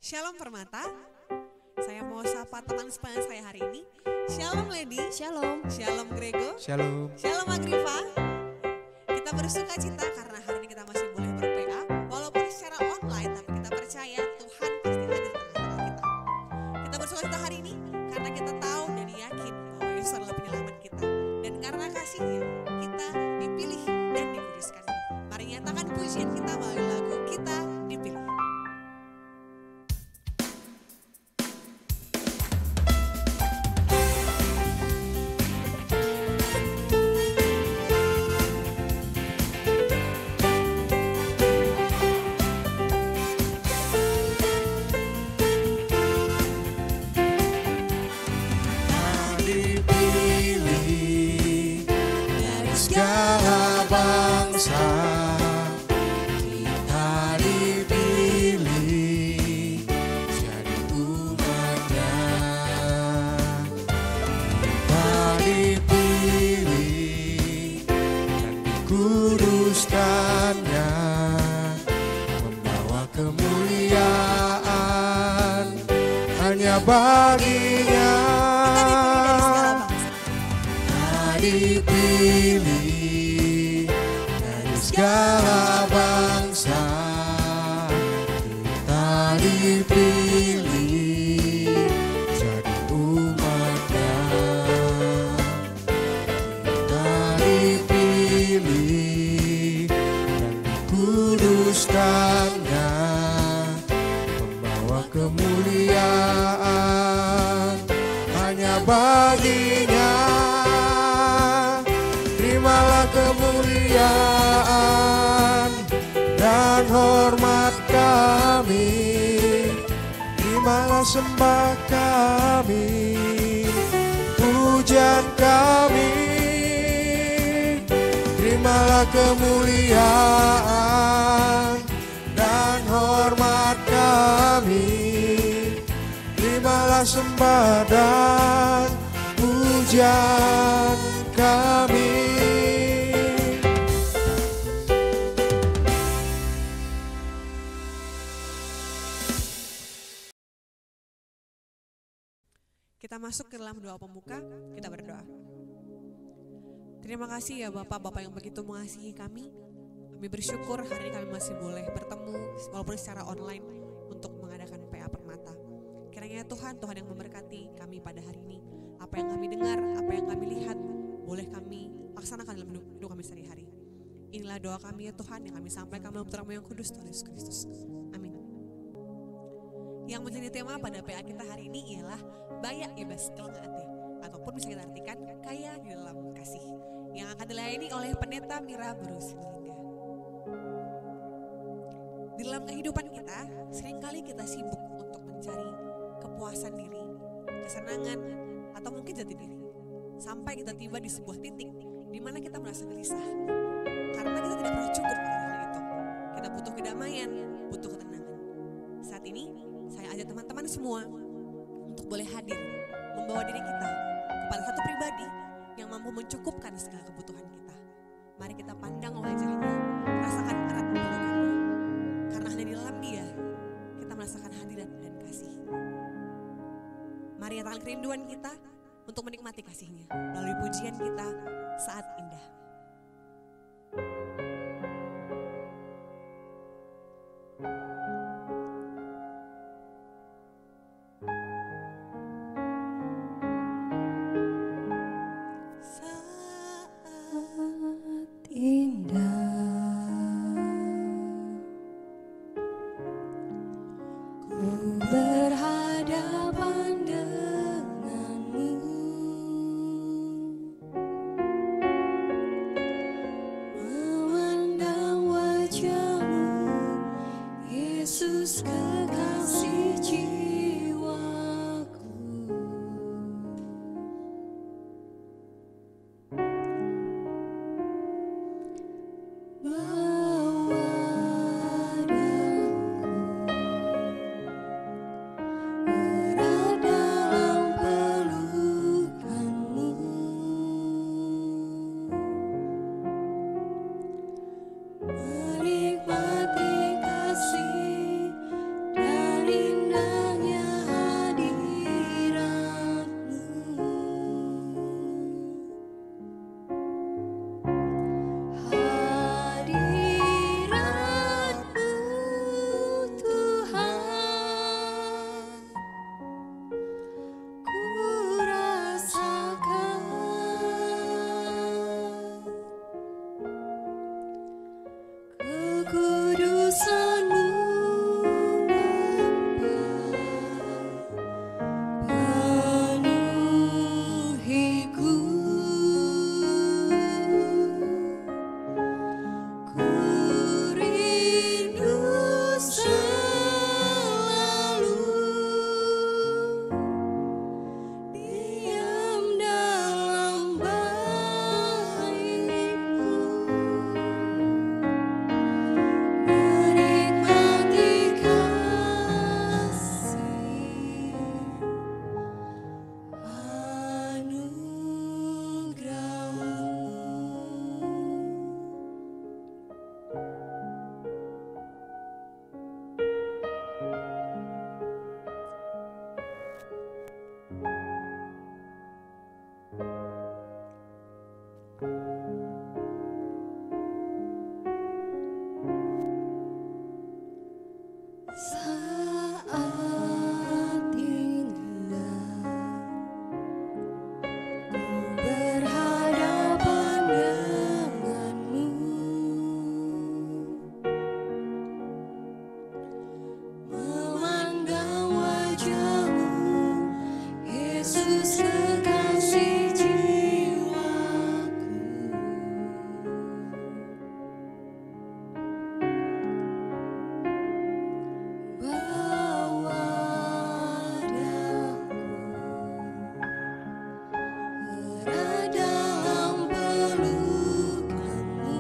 Shalom Permata, saya mau sapa teman sepanjang saya hari ini. Shalom Lady, Shalom. Shalom Grego, Shalom. Shalom Agriva. Kita bersuka cita karena hari ini kita masih boleh ber-PA, walaupun secara online, tapi kita percaya Tuhan pasti hadir di tengah-tengah kita. Kita bersuka cita hari ini karena kita tahu dan yakin bahwa Yesus adalah penyelamat kita. Dan karena kasih-Nya, kita dipilih dan dikuduskan. Mari nyatakan pujian kita melalui lagu Kita Dipilih. Segala bangsa kita dipilih jadi umatnya, kita dipilih dan dikuduskannya, membawa kemuliaan hanya baginya. Dipilih dari segala bangsa, kita dipilih jadi umatnya, kita dipilih dan dikuduskannya, membawa kemuliaan hanya baginya. Terimalah kemuliaan dan hormat kami, terimalah sembah kami, pujian kami. Terimalah kemuliaan dan hormat kami, terimalah sembah dan pujian kami. Kita masuk ke dalam doa pembuka, kita berdoa. Terima kasih ya Bapak-Bapak yang begitu mengasihi kami. Kami bersyukur hari ini kami masih boleh bertemu walaupun secara online untuk mengadakan PA Permata. Kiranya Tuhan yang memberkati kami pada hari ini. Apa yang kami dengar, apa yang kami lihat, boleh kami laksanakan dalam hidup kami sehari-hari. Inilah doa kami ya Tuhan yang kami sampaikan melalui putra yang kudus Tuhan Yesus Kristus. Amin. Yang menjadi tema pada PA kita hari ini ialah Baya Ibas Kelengate, ataupun bisa kita artikan kaya di dalam kasih, yang akan dilayani oleh Pendeta Mira Berusilingga. Di dalam kehidupan kita, seringkali kita sibuk untuk mencari kepuasan diri, kesenangan, atau mungkin jati diri. Sampai kita tiba di sebuah titik di mana kita merasa gelisah, karena kita tidak pernah cukup akan hal itu. Kita butuh kedamaian, butuh ketenangan. Saat ini, saya ajak teman-teman semua untuk boleh hadir, membawa diri kita kepada satu pribadi yang mampu mencukupkan segala kebutuhan kita. Mari kita pandang wajahnya, rasakan erat pelukannya. Karena hanya di dalam dia, kita merasakan hadirat dan kasih. Mari nyatakan kerinduan kita untuk menikmati kasihnya melalui pujian kita saat indah. Menikmati kasih dan indah. Saat indah ku berhadapan denganmu, memandang wajahmu, Yesus kekasih jiwaku. Bawa daku erat dalam pelukanmu,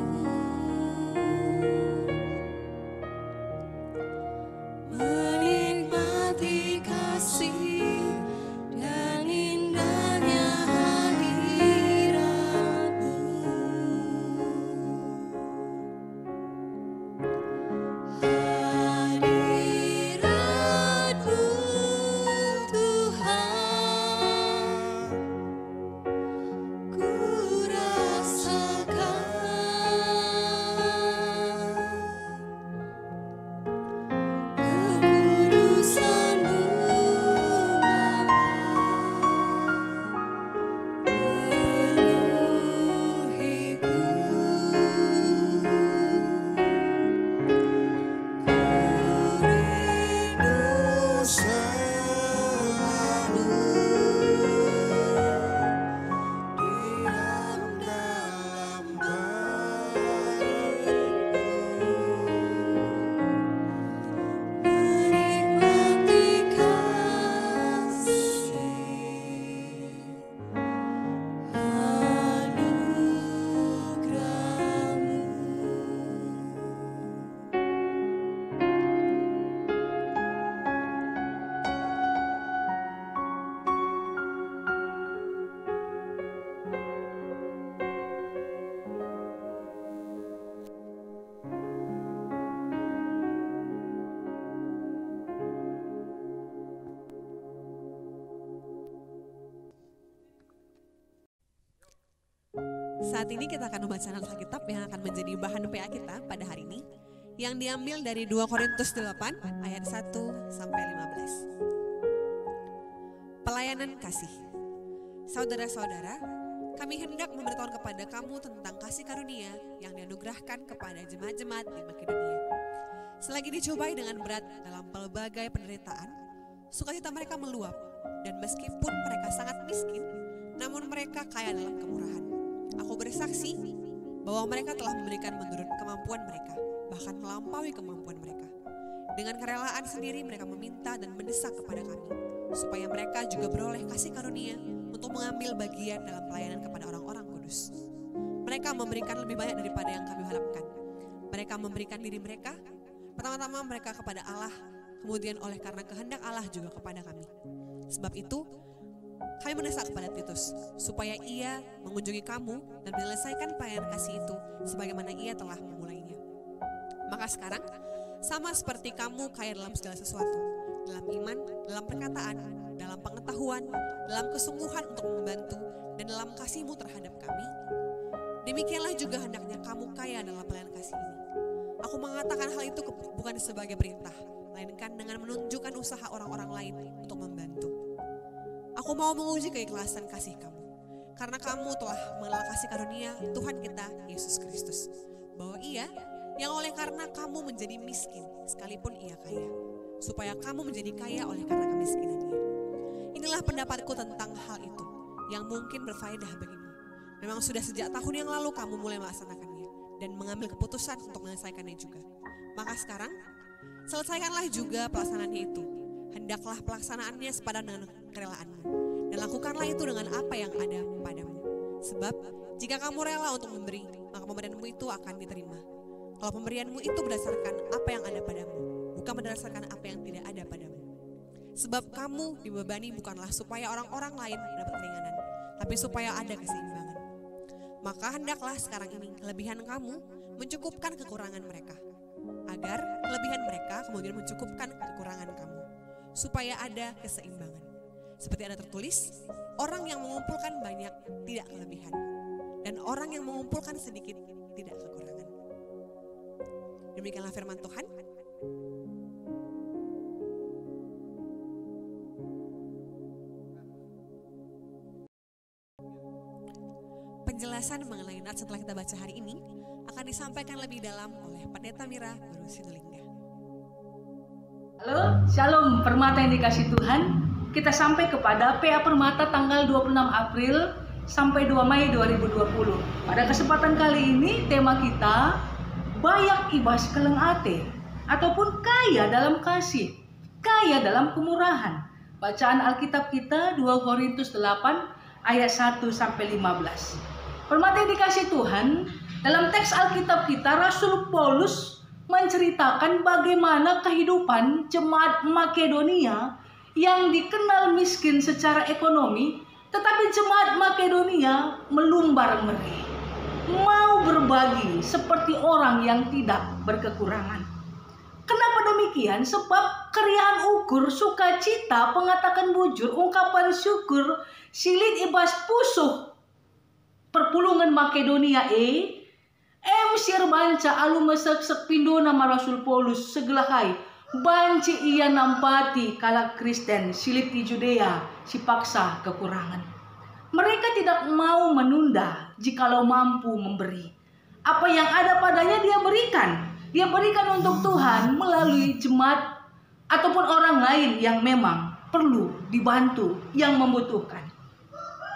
menikmati kasih dan indahnya hadiratmu. Hadiratmu Tuhan, ku rasakan kekudusan-Mu Bapa, penuhiku. Rindu selalu diam dalam baitmu, menikmati kasih anugerah-Mu. Saat ini kita akan membaca Alkitab yang akan menjadi bahan PA kita pada hari ini, yang diambil dari 2 Korintus 8 ayat 1 sampai 15. Pelayanan kasih. Saudara-saudara, kami hendak memberitahukan kepada kamu tentang kasih karunia yang dianugerahkan kepada jemaat-jemaat di Makedonia. Selagi dicobai dengan berat dalam pelbagai penderitaan, sukacita mereka meluap, dan meskipun mereka sangat miskin, namun mereka kaya dalam kemurahan. Aku bersaksi bahwa mereka telah memberikan menurut kemampuan mereka, bahkan melampaui kemampuan mereka. Dengan kerelaan sendiri mereka meminta dan mendesak kepada kami, supaya mereka juga beroleh kasih karunia untuk mengambil bagian dalam pelayanan kepada orang-orang kudus. Mereka memberikan lebih banyak daripada yang kami harapkan. Mereka memberikan diri mereka, pertama-tama mereka kepada Allah, kemudian oleh karena kehendak Allah juga kepada kami. Sebab itu, kami mendesak kepada Titus, supaya ia mengunjungi kamu dan menyelesaikan pelayanan kasih itu sebagaimana ia telah memulainya. Maka sekarang, sama seperti kamu kaya dalam segala sesuatu, dalam iman, dalam perkataan, dalam pengetahuan, dalam kesungguhan untuk membantu, dan dalam kasihmu terhadap kami, demikianlah juga hendaknya kamu kaya dalam pelayanan kasih ini. Aku mengatakan hal itu bukan sebagai perintah, melainkan dengan menunjukkan usaha orang-orang lain untuk membantu. Aku mau menguji keikhlasan kasih kamu, karena kamu telah mengenal kasih karunia Tuhan kita Yesus Kristus, bahwa Ia yang oleh karena kamu menjadi miskin sekalipun Ia kaya, supaya kamu menjadi kaya oleh karena kemiskinannya. Inilah pendapatku tentang hal itu yang mungkin berfaedah bagimu. Memang sudah sejak tahun yang lalu kamu mulai melaksanakannya dan mengambil keputusan untuk menyelesaikannya juga. Maka sekarang selesaikanlah juga pelaksanaannya itu. Hendaklah pelaksanaannya sepadan dengan kerelaanmu, dan lakukanlah itu dengan apa yang ada padamu. Sebab jika kamu rela untuk memberi, maka pemberianmu itu akan diterima. Kalau pemberianmu itu berdasarkan apa yang ada padamu, bukan berdasarkan apa yang tidak ada padamu. Sebab kamu dibebani bukanlah supaya orang-orang lain mendapat keringanan, tapi supaya ada keseimbangan. Maka hendaklah sekarang ini kelebihan kamu mencukupkan kekurangan mereka, agar kelebihan mereka kemudian mencukupkan kekurangan kamu, supaya ada keseimbangan. Seperti ada tertulis, orang yang mengumpulkan banyak tidak kelebihan, dan orang yang mengumpulkan sedikit tidak kekurangan. Demikianlah firman Tuhan. penjelasan mengenai nats setelah kita baca hari ini akan disampaikan lebih dalam oleh Pendeta Mira Baru Sinulinga. Halo, Shalom Permata yang dikasih Tuhan. Kita sampai kepada PA Permata tanggal 26 April sampai 2 Mei 2020. Pada kesempatan kali ini tema kita bayak ibas keleng ate ataupun kaya dalam kasih, kaya dalam kemurahan. Bacaan Alkitab kita 2 Korintus 8 ayat 1 sampai 15. Permata yang dikasih Tuhan, dalam teks Alkitab kita Rasul Paulus menceritakan bagaimana kehidupan jemaat Makedonia yang dikenal miskin secara ekonomi, tetapi jemaat Makedonia melumbar-mereh, mau berbagi seperti orang yang tidak berkekurangan. Kenapa demikian? Sebab keriahan ukur, sukacita, pengatakan bujur, ungkapan syukur, silit ibas pusuh perpulungan Makedonia sir banca alu mesek pindo nama Rasul Paulus segelakai banci ia nampati kalak Kristen silit di Judea si paksa kekurangan. Mereka tidak mau menunda jikalau mampu memberi. Apa yang ada padanya dia berikan. Dia berikan untuk Tuhan melalui jemaat ataupun orang lain yang memang perlu dibantu, yang membutuhkan.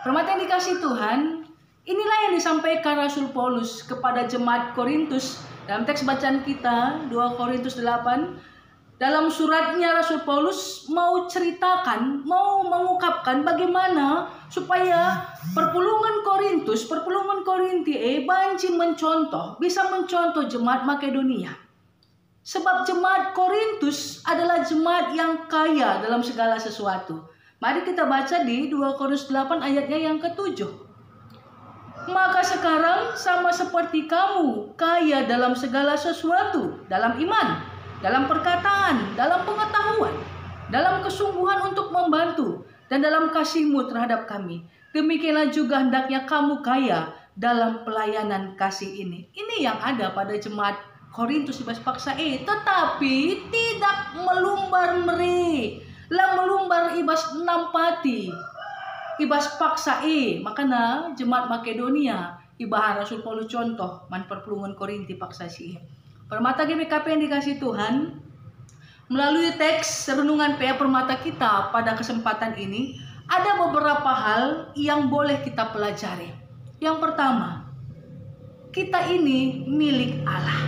Permata yang dikasih Tuhan, inilah yang disampaikan Rasul Paulus kepada jemaat Korintus dalam teks bacaan kita 2 Korintus 8. Dalam suratnya Rasul Paulus mau ceritakan, mau mengungkapkan bagaimana supaya perpulungan Korinti banci mencontoh, bisa mencontoh jemaat Makedonia. Sebab jemaat Korintus adalah jemaat yang kaya dalam segala sesuatu. Mari kita baca di 2 Korintus 8 ayatnya yang ke-7. Maka sekarang sama seperti kamu kaya dalam segala sesuatu, dalam iman, dalam perkataan, dalam pengetahuan, dalam kesungguhan untuk membantu, dan dalam kasihmu terhadap kami. Demikianlah juga hendaknya kamu kaya dalam pelayanan kasih ini. Ini yang ada pada jemaat Korintus ibas paksa tetapi tidak melumbar-mereh, lah melumbar ibas nampati. Ibas paksa makanya jemaat Makedonia ibahan Rasul Paulus contoh man perpulungan Korinti paksa Permata GBKP yang dikasih Tuhan, melalui teks renungan PA Permata kita pada kesempatan ini ada beberapa hal yang boleh kita pelajari. Yang pertama, kita ini milik Allah.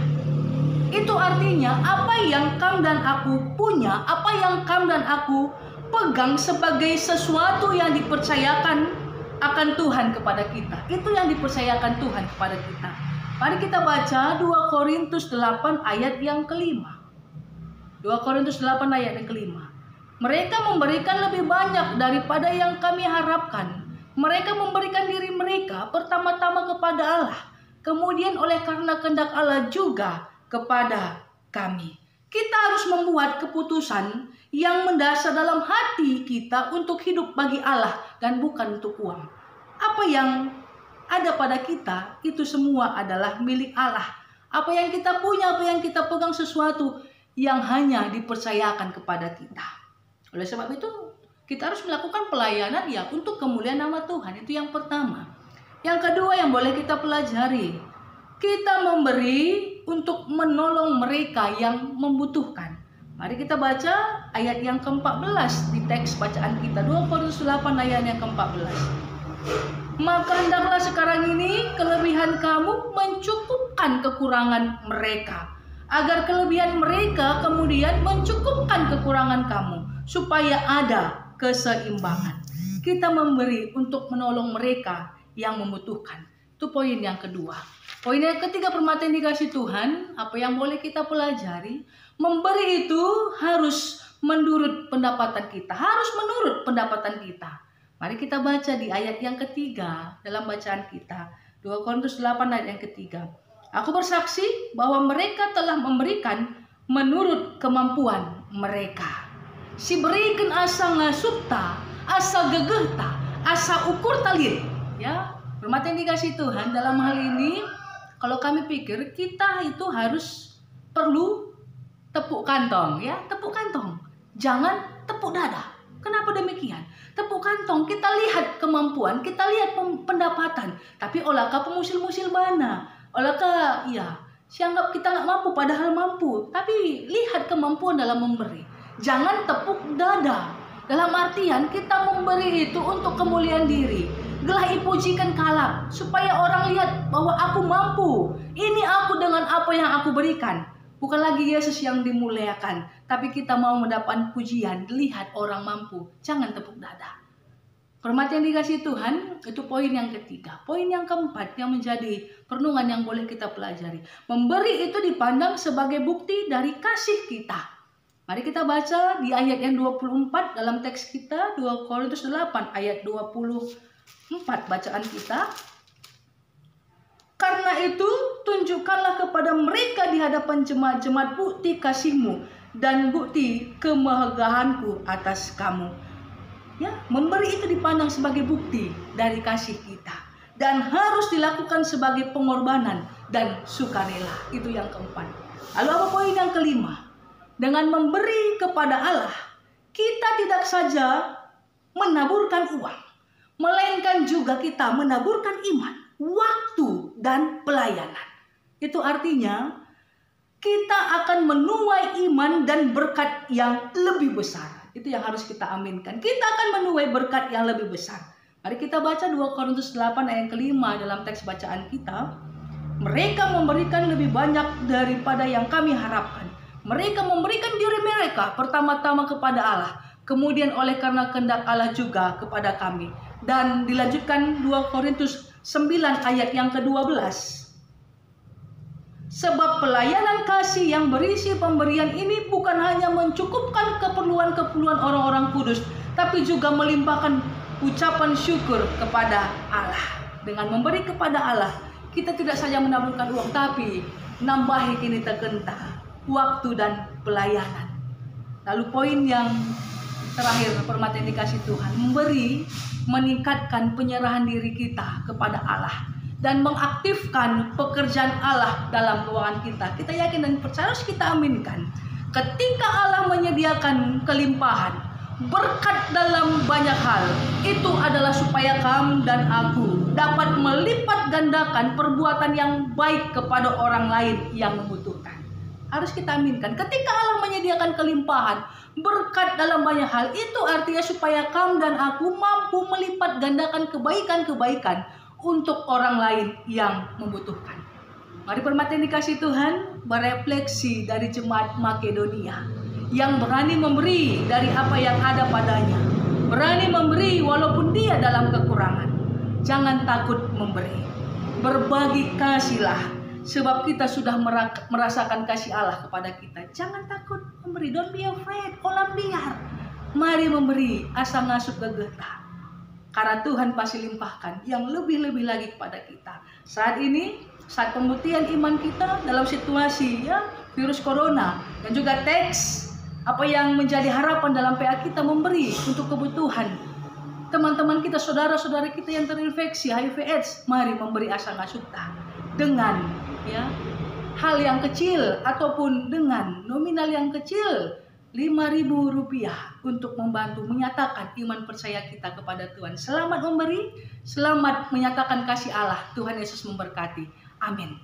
Itu artinya apa yang kamu dan aku punya, apa yang kamu dan aku pegang sebagai sesuatu yang dipercayakan akan Tuhan kepada kita. Itu yang dipercayakan Tuhan kepada kita. Mari kita baca 2 Korintus 8 ayat yang kelima. 2 Korintus 8 ayat yang kelima. Mereka memberikan lebih banyak daripada yang kami harapkan. Mereka memberikan diri mereka pertama-tama kepada Allah, kemudian oleh karena kehendak Allah juga kepada kami. Kita harus membuat keputusan yang mendasar dalam hati kita untuk hidup bagi Allah dan bukan untuk uang. Apa yang ada pada kita itu semua adalah milik Allah. Apa yang kita punya, apa yang kita pegang, sesuatu yang hanya dipercayakan kepada kita. Oleh sebab itu kita harus melakukan pelayanan ya untuk kemuliaan nama Tuhan. Itu yang pertama. Yang kedua yang boleh kita pelajari, kita memberi untuk menolong mereka yang membutuhkan. Mari kita baca ayat yang ke-14 di teks bacaan kita 2 Korintus 8 ayat yang ke-14. Maka hendaklah sekarang ini kelebihan kamu mencukupkan kekurangan mereka, agar kelebihan mereka kemudian mencukupkan kekurangan kamu, supaya ada keseimbangan. Kita memberi untuk menolong mereka yang membutuhkan. Itu poin yang kedua. Poin yang ketiga, permata yang dikasih Tuhan, apa yang boleh kita pelajari? Memberi itu harus menurut pendapatan kita, harus menurut pendapatan kita. Mari kita baca di ayat yang ketiga dalam bacaan kita, 2 Korintus 8 ayat yang ketiga. Aku bersaksi bahwa mereka telah memberikan menurut kemampuan mereka. Si berikan asa ngasupta, asa gegehta, asa ukur talir. Ya, permata yang dikasih Tuhan, dalam hal ini kalau kami pikir kita itu harus perlu tepuk kantong, ya, tepuk kantong. Jangan tepuk dada. Kenapa demikian? tepuk kantong, kita lihat kemampuan, kita lihat pendapatan. Tapi olahkah pemusil-musil mana? Olahkah sianggap kita nggak mampu padahal mampu. Tapi lihat kemampuan dalam memberi. Jangan tepuk dada. Dalam artian kita memberi itu untuk kemuliaan diri. Gelahi pujikan kalap supaya orang lihat bahwa aku mampu. Ini aku dengan apa yang aku berikan. Bukan lagi Yesus yang dimuliakan, tapi kita mau mendapat pujian, lihat orang mampu. Jangan tepuk dada. Hormat yang dikasih Tuhan, itu poin yang ketiga. Poin yang keempat yang menjadi perenungan yang boleh kita pelajari. Memberi itu dipandang sebagai bukti dari kasih kita. Mari kita baca di ayat yang 24 dalam teks kita, 2 Korintus 8 ayat 24 bacaan kita. Karena itu, tunjukkanlah kepada mereka di hadapan jemaat-jemaat bukti kasih-Mu dan bukti kemegahanku atas kamu. Ya, memberi itu dipandang sebagai bukti dari kasih kita dan harus dilakukan sebagai pengorbanan dan sukarela. Itu yang keempat. Lalu apa poin yang kelima? Dengan memberi kepada Allah, kita tidak saja menaburkan uang, melainkan juga kita menaburkan iman, waktu, dan pelayanan. Itu artinya kita akan menuai iman dan berkat yang lebih besar. Itu yang harus kita aminkan. Kita akan menuai berkat yang lebih besar. Mari kita baca 2 Korintus 8 ayat kelima dalam teks bacaan kita. Mereka memberikan lebih banyak daripada yang kami harapkan. Mereka memberikan diri mereka pertama-tama kepada Allah. Kemudian oleh karena kehendak Allah juga kepada kami. Dan dilanjutkan 2 Korintus 9 ayat yang ke-12. Sebab pelayanan kasih yang berisi pemberian ini bukan hanya mencukupkan keperluan-keperluan orang-orang kudus, tapi juga melimpahkan ucapan syukur kepada Allah. Dengan memberi kepada Allah, kita tidak saja menaburkan uang, tapi nambahi kini tegenta, waktu dan pelayanan. Lalu poin yang terakhir, hormat yang dikasih Tuhan, memberi meningkatkan penyerahan diri kita kepada Allah dan mengaktifkan pekerjaan Allah dalam keuangan kita. Kita yakin dan percaya, harus kita aminkan. Ketika Allah menyediakan kelimpahan, berkat dalam banyak hal, itu adalah supaya kamu dan aku dapat melipat gandakan perbuatan yang baik kepada orang lain yang membutuhkan. Harus kita aminkan. Ketika Allah menyediakan kelimpahan, berkat dalam banyak hal, itu artinya supaya kamu dan aku mampu melipat gandakan kebaikan-kebaikan untuk orang lain yang membutuhkan. Mari hormat yang dikasih Tuhan, berefleksi dari jemaat Makedonia yang berani memberi dari apa yang ada padanya. Berani memberi walaupun dia dalam kekurangan. Jangan takut memberi. Berbagi kasihlah, sebab kita sudah merasakan kasih Allah kepada kita. Jangan takut memberi. Don't be afraid. Kolam liar. Mari memberi, asa ngasup gegeta. Karena Tuhan pasti limpahkan yang lebih-lebih lagi kepada kita. Saat ini, saat pembuktian iman kita dalam situasi virus corona dan juga teks apa yang menjadi harapan dalam PA kita, memberi untuk kebutuhan teman-teman kita, saudara-saudara kita yang terinfeksi HIV/AIDS. Mari memberi asa ngasukta dengan hal yang kecil ataupun dengan nominal yang kecil, Rp5.000 untuk membantu menyatakan iman percaya kita kepada Tuhan. Selamat memberi, selamat menyatakan kasih Allah. Tuhan Yesus memberkati. Amin.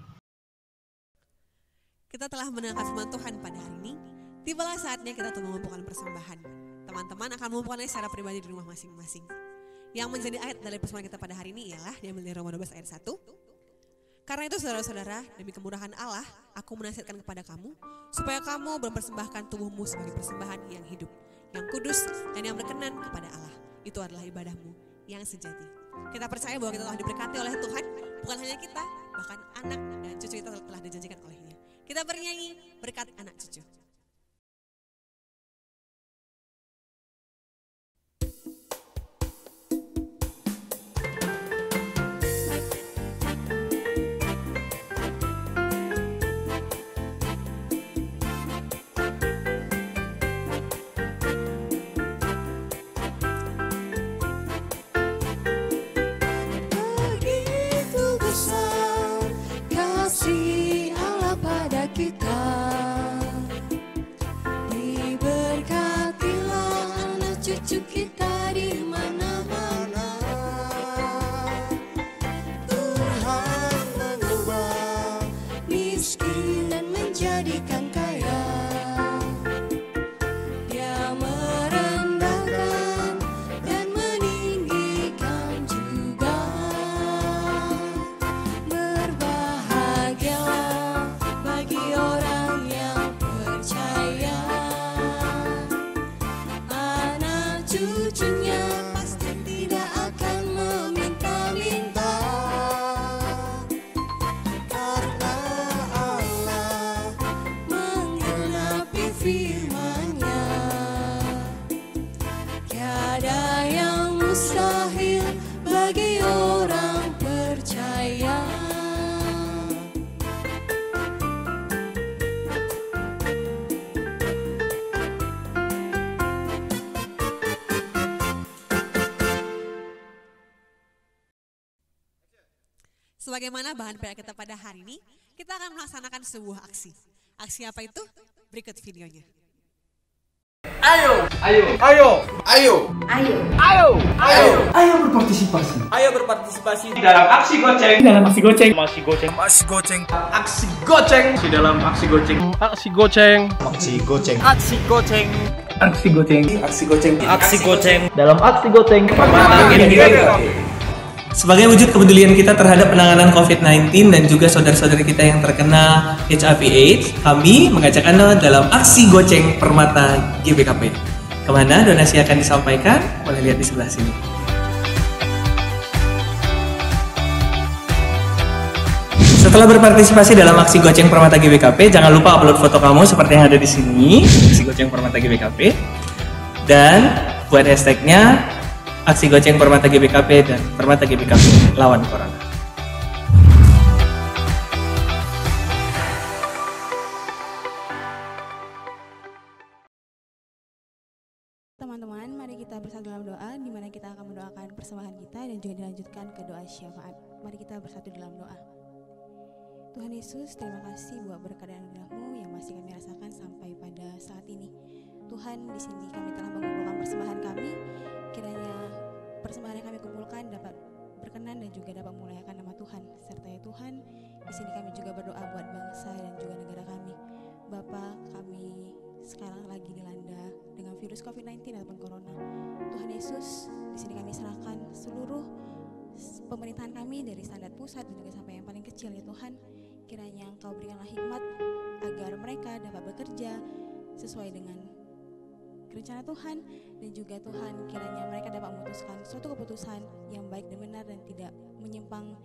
Kita telah mendengar firman Tuhan pada hari ini. Tibalah saatnya kita untuk mengumpulkan persembahan. Teman-teman akan mengumpulkannya secara pribadi di rumah masing-masing. Yang menjadi ayat dari persembahan kita pada hari ini ialah diambil dari Roma 12 ayat 1. Karena itu saudara-saudara, demi kemurahan Allah, aku menasihatkan kepada kamu, supaya kamu mempersembahkan tubuhmu sebagai persembahan yang hidup, yang kudus, dan yang berkenan kepada Allah. Itu adalah ibadahmu yang sejati. Kita percaya bahwa kita telah diberkati oleh Tuhan, bukan hanya kita, bahkan anak dan cucu kita telah dijanjikan olehnya. Kita bernyanyi berkat anak cucu. Begitu besar kasih Allah pada kita. Diberkatilah anak cucu kita di mana mustahil bagi orang percaya. Sebagaimana bahan PR kita pada hari ini, kita akan melaksanakan sebuah aksi. Aksi apa itu? Berikut videonya. Ayo berpartisipasi dalam aksi goceng. Dalam aksi goceng. Sebagai wujud kepedulian kita terhadap penanganan COVID-19 dan juga saudara-saudari kita yang terkena HIV/AIDS, kami mengajak Anda dalam aksi goceng Permata GBKP. Kemana donasi akan disampaikan? Boleh lihat di sebelah sini. Setelah berpartisipasi dalam aksi goceng Permata GBKP, jangan lupa upload foto kamu seperti yang ada di sini, aksi goceng Permata GBKP, dan buat hashtagnya aksi goceng Permata GBKP dan Permata GBKP lawan Corona. Teman-teman, mari kita bersatu dalam doa di mana kita akan mendoakan persembahan kita dan juga dilanjutkan ke doa syafaat. Mari kita bersatu dalam doa. Tuhan Yesus, terima kasih buat berkat dan anugerah-Mu yang masih kami rasakan sampai pada saat ini. Tuhan, di sini kami telah mengumpulkan persembahan kami. Kiranya persembahan yang kami kumpulkan dapat berkenan dan juga dapat memuliakan nama Tuhan. Serta ya Tuhan, di sini kami juga berdoa buat bangsa dan juga negara kami. Bapa, kami sekarang lagi dilanda dengan virus COVID-19 ataupun Corona. Tuhan Yesus, di sini kami serahkan seluruh pemerintahan kami dari standar pusat dan juga sampai yang paling kecil ya Tuhan. Kiranya Engkau berikanlah hikmat agar mereka dapat bekerja sesuai dengan rencana Tuhan, dan juga Tuhan kiranya mereka dapat memutuskan suatu keputusan yang baik dan benar dan tidak menyimpang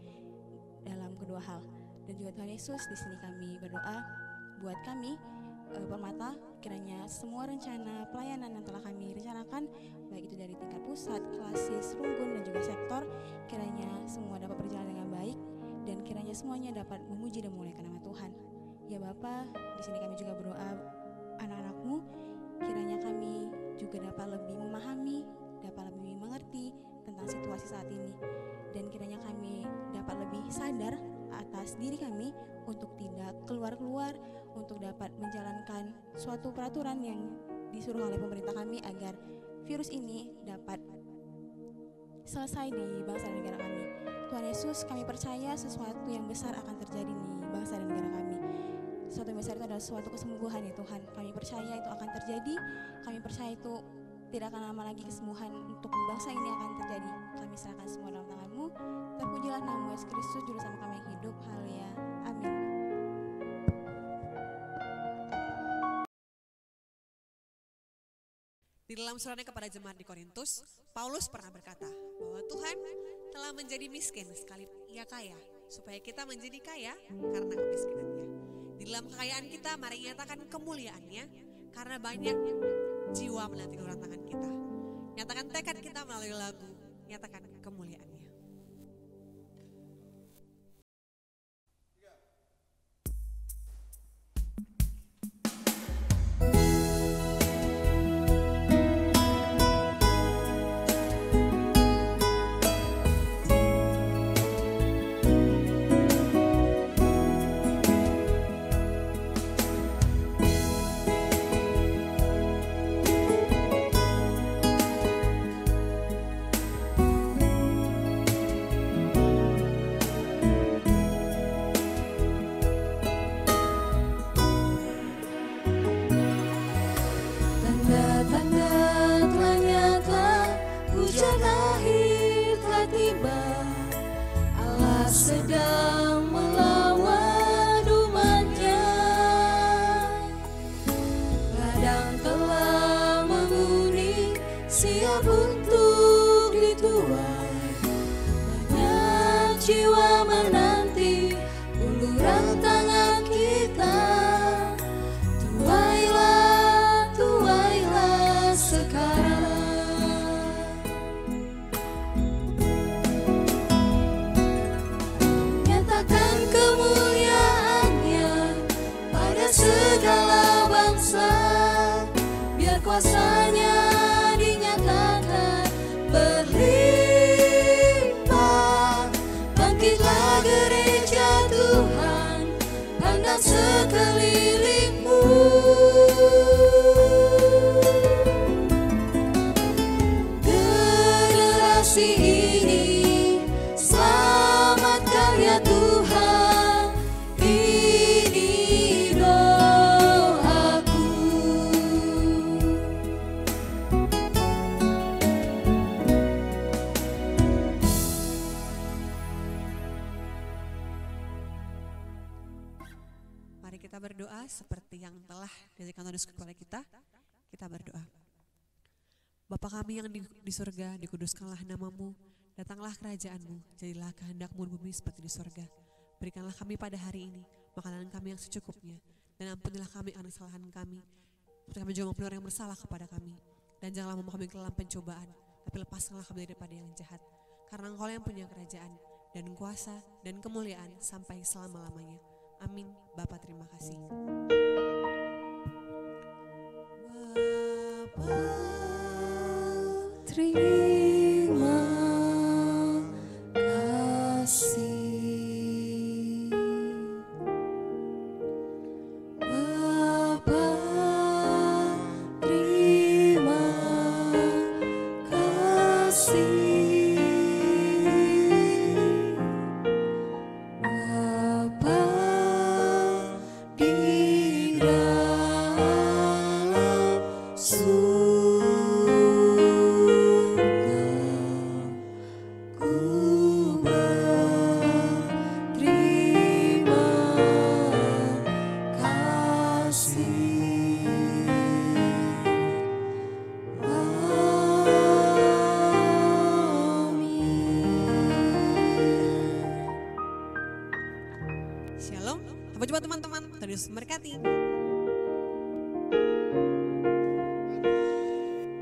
dalam kedua hal. Dan juga Tuhan Yesus, di sini kami berdoa buat kami Permata, kiranya semua rencana pelayanan yang telah kami rencanakan, baik itu dari tingkat pusat, klasis, runggun dan juga sektor, kiranya semua dapat berjalan dengan baik dan kiranya semuanya dapat memuji dan memuliakan nama Tuhan. Ya Bapa, di sini kami juga berdoa anak-anak-Mu, kiranya kami juga dapat lebih memahami, dapat lebih mengerti tentang situasi saat ini, dan kiranya kami dapat lebih sadar atas diri kami untuk tidak keluar-keluar, untuk dapat menjalankan suatu peraturan yang disuruh oleh pemerintah kami agar virus ini dapat selesai di bangsa dan negara kami. Tuhan Yesus, kami percaya sesuatu yang besar akan terjadi di bangsa dan negara kami. Sesuatu yang besar itu adalah suatu kesembuhan ya Tuhan. Kami percaya itu akan terjadi. Kami percaya itu tidak akan lama lagi kesembuhan untuk bangsa ini akan terjadi. Kami serahkan semua dalam tangan-Mu. Terpujilah nama Yesus Kristus, Juru Selamat kami yang hidup. Haleluya. Amin. Di dalam suratnya kepada jemaat di Korintus, Paulus pernah berkata bahwa Tuhan telah menjadi miskin sekalipun Ia kaya, supaya kita menjadi kaya karena kemiskinannya. Di dalam kekayaan kita, mari nyatakan kemuliaannya, karena banyak jiwa menanti uluran tangan kita. Nyatakan tekad kita melalui lagu, nyatakan kemuliaannya. Sedang melawan umatnya, ladang telah menguning, siap untuk dituai. Banyak jiwa menanti uluran tangan kita. Tuailah, tuailah sekarang. kuasanya dinyatakan berlimpah. Bangkitlah gereja Tuhan, pandang sekelilingmu. Generasi ini selamatkan ya Tuhan, ini doaku. Mari kita berdoa seperti yang telah diajarkan Tuhan Yesus kepada kita. Kita berdoa. Bapa kami yang di surga, dikuduskanlah namamu, datanglah kerajaanmu, jadilah kehendakmu di bumi seperti di surga. Berikanlah kami pada hari ini makanan kami yang secukupnya, dan ampunilah kami akan kesalahan kami, seperti kami juga mengampuni orang yang bersalah kepada kami. Dan janganlah membawa kami ke dalam pencobaan, tapi lepaskanlah kami daripada yang jahat. Karena Engkau yang punya kerajaan, dan kuasa, dan kemuliaan sampai selama-lamanya. Amin. Bapa, terima kasih. Terima kasih Bapa, terima kasih Bapa di dalam Shalom. Sampai jumpa teman-teman. Tuhan Yesus memberkati.